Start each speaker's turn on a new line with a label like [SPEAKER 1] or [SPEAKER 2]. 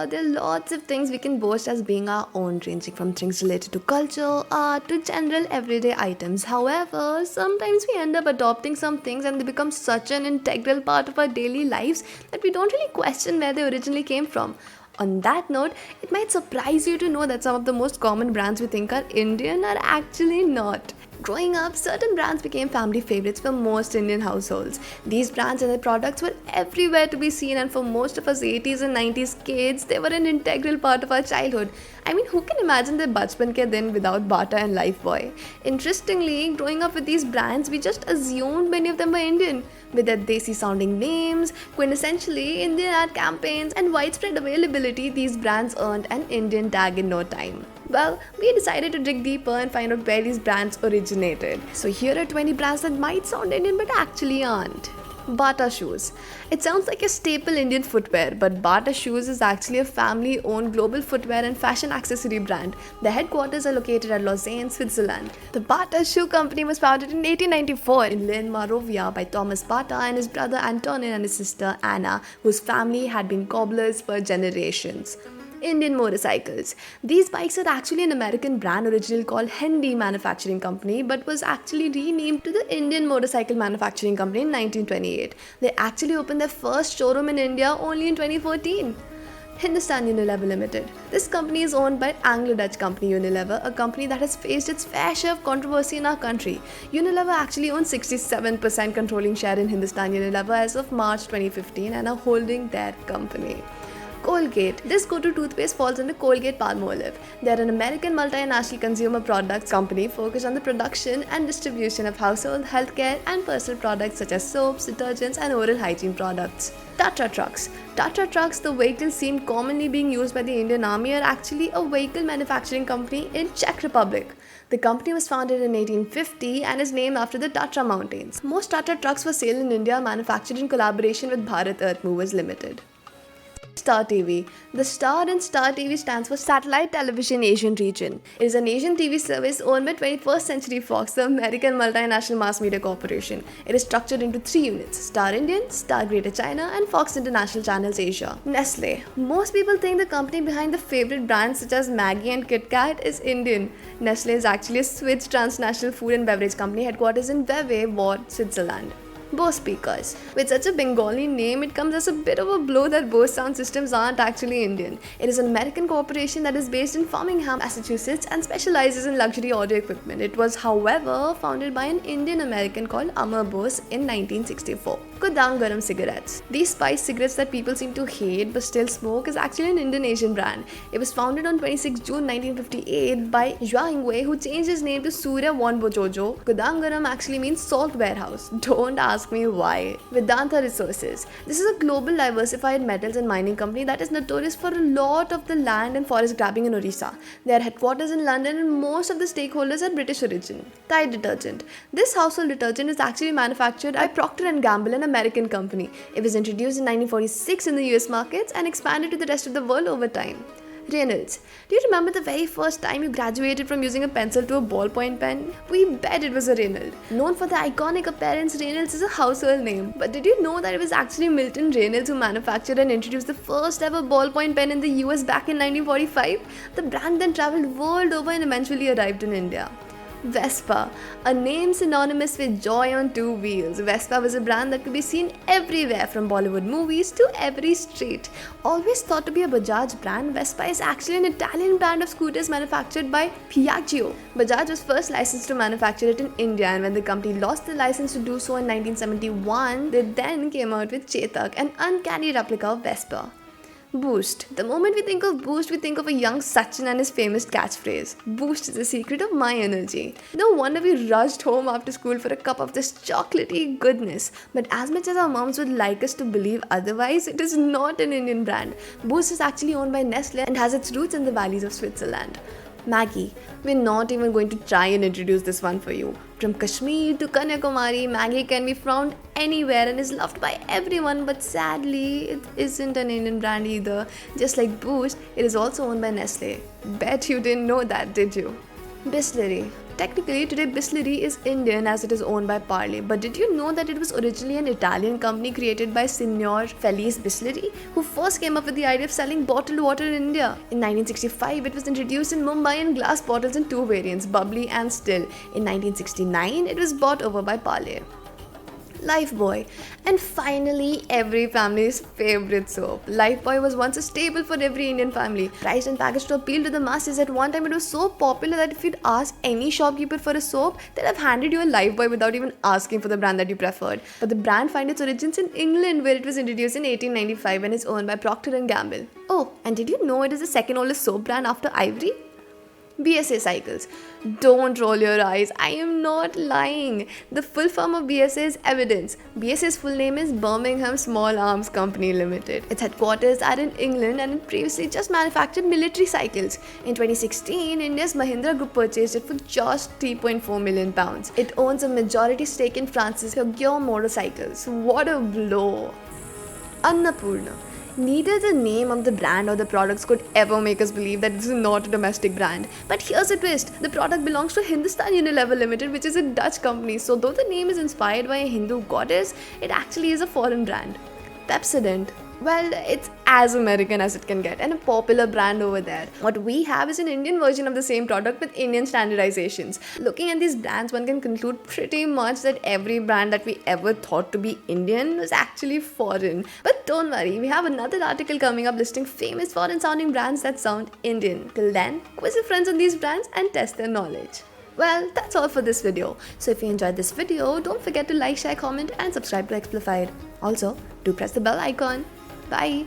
[SPEAKER 1] there are lots of things we can boast as being our own, ranging from things related to culture, art, to general everyday items. However, sometimes we end up adopting some things and they become such an integral part of our daily lives that we don't really question where they originally came from. On that note, it might surprise you to know that some of the most common brands we think are Indian are actually not. Growing up, certain brands became family favorites for most Indian households. These brands and their products were everywhere to be seen, and for most of us 80s and 90s kids, they were an integral part of our childhood. I mean, who can imagine their bachpan ke din without Bata and Lifebuoy? Interestingly, growing up with these brands, we just assumed many of them were Indian. With their desi sounding names, quintessentially Indian ad campaigns, and widespread availability, these brands earned an Indian tag in no time. Well, we decided to dig deeper and find out where these brands originated. So here are 20 brands that might sound Indian but actually aren't. Bata Shoes. It sounds like a staple Indian footwear, but Bata Shoes is actually a family-owned global footwear and fashion accessory brand. The headquarters are located at Lausanne, Switzerland. The Bata Shoe Company was founded in 1894 in Lyn, Moravia by Thomas Bata and his brother Antonin and his sister Anna, whose family had been cobblers for generations. Indian motorcycles. These bikes are actually an American brand originally called Hendy Manufacturing Company, but was actually renamed to the Indian Motorcycle Manufacturing Company in 1928. They actually opened their first showroom in India only in 2014. Hindustan Unilever Limited. This company is owned by Anglo-Dutch company Unilever, a company that has faced its fair share of controversy in our country. Unilever actually owns 67% controlling share in Hindustan Unilever as of March 2015 and are holding their company. Colgate. This go-to toothpaste falls under Colgate Palmolive. They are an American multinational consumer products company focused on the production and distribution of household, healthcare, and personal products such as soaps, detergents, and oral hygiene products. Tata Trucks. Tata Trucks, the vehicles seen commonly being used by the Indian Army, are actually a vehicle manufacturing company in Czech Republic. The company was founded in 1850 and is named after the Tatra Mountains. Most Tata trucks for sale in India are manufactured in collaboration with Bharat Earth Movers Limited. Star TV. The Star in Star TV stands for Satellite Television Asian Region. It is an Asian TV service owned by 21st Century Fox, the American multinational mass media corporation. It is structured into 3 units: Star Indian, Star Greater China, and Fox International Channels Asia. Nestle. Most people think the company behind the favorite brands such as Maggi and Kit Kat is Indian. Nestle is actually a Swiss transnational food and beverage company headquarters in Vevey, Vaud, Switzerland. Bose speakers. With such a Bengali name, it comes as a bit of a blow that Bose sound systems aren't actually Indian. It is an American corporation that is based in Framingham, Massachusetts and specializes in luxury audio equipment. It was, however, founded by an Indian American called Amar Bose in 1964. Kudang Garam cigarettes. These spice cigarettes that people seem to hate but still smoke is actually an Indonesian brand. It was founded on 26 June 1958 by Zhao Yingwei, who changed his name to Surya Wonbojojo. Kudang Garam actually means salt warehouse. Don't ask me why. Vedanta Resources. This is a global diversified metals and mining company that is notorious for a lot of the land and forest grabbing in Orissa. Their headquarters in London and most of the stakeholders are British origin. Tide detergent. This household detergent is actually manufactured by Procter & Gamble, an American company. It was introduced in 1946 in the US markets and expanded to the rest of the world over time. Reynolds. Do you remember the very first time you graduated from using a pencil to a ballpoint pen? We bet it was a Reynolds. Known for the iconic appearance, Reynolds is a household name. But did you know that it was actually Milton Reynolds who manufactured and introduced the first ever ballpoint pen in the US back in 1945? The brand then traveled world over and eventually arrived in India. Vespa, a name synonymous with joy on 2 wheels. Vespa was a brand that could be seen everywhere from Bollywood movies to every street. Always thought to be a Bajaj brand, Vespa is actually an Italian brand of scooters manufactured by Piaggio. Bajaj was first licensed to manufacture it in India, and when the company lost the license to do so in 1971, they then came out with Chetak, an uncanny replica of Vespa. Boost. The moment we think of Boost, we think of a young Sachin and his famous catchphrase, "Boost is the secret of my energy." No wonder we rushed home after school for a cup of this chocolatey goodness. But as much as our moms would like us to believe otherwise, it is not an Indian brand. Boost is actually owned by Nestle and has its roots in the valleys of Switzerland. Maggie. We're not even going to try and introduce this one for you. From Kashmir to Kanyakumari, Maggie can be found anywhere and is loved by everyone, but sadly, it isn't an Indian brand either. Just like Boost, it is also owned by Nestle. Bet you didn't know that, did you? Bisleri. Technically, today Bisleri is Indian as it is owned by Parle, but did you know that it was originally an Italian company created by Signor Felice Bisleri, who first came up with the idea of selling bottled water in India? In 1965, it was introduced in Mumbai in glass bottles in two variants, bubbly and still. In 1969, it was bought over by Parle. Lifebuoy. And finally, every family's favorite soap. Lifebuoy was once a staple for every Indian family. Priced and packaged to appeal to the masses, at one time it was so popular that if you'd ask any shopkeeper for a soap, they'd have handed you a Lifebuoy without even asking for the brand that you preferred. But the brand finds its origins in England, where it was introduced in 1895 and is owned by Procter & Gamble. Oh, and did you know it is the second oldest soap brand after Ivory? BSA cycles. Don't roll your eyes, I am not lying. The full form of BSA is Evidence. BSA's full name is Birmingham Small Arms Company Limited. Its headquarters are in England and it previously just manufactured military cycles. In 2016, India's Mahindra Group purchased it for just £3.4 million. It owns a majority stake in France's Peugeot motorcycles. What a blow. Annapurna. Neither the name of the brand or the products could ever make us believe that this is not a domestic brand. But here's a twist. The product belongs to Hindustan Unilever Limited, which is a Dutch company. So though the name is inspired by a Hindu goddess, it actually is a foreign brand. Pepsodent. Well, it's as American as it can get and a popular brand over there. What we have is an Indian version of the same product with Indian standardizations. Looking at these brands, one can conclude pretty much that every brand that we ever thought to be Indian was actually foreign. But don't worry, we have another article coming up listing famous foreign sounding brands that sound Indian. Till then, quiz your friends on these brands and test their knowledge. Well, that's all for this video. So if you enjoyed this video, don't forget to like, share, comment and subscribe to Explified. Also, do press the bell icon. Bye!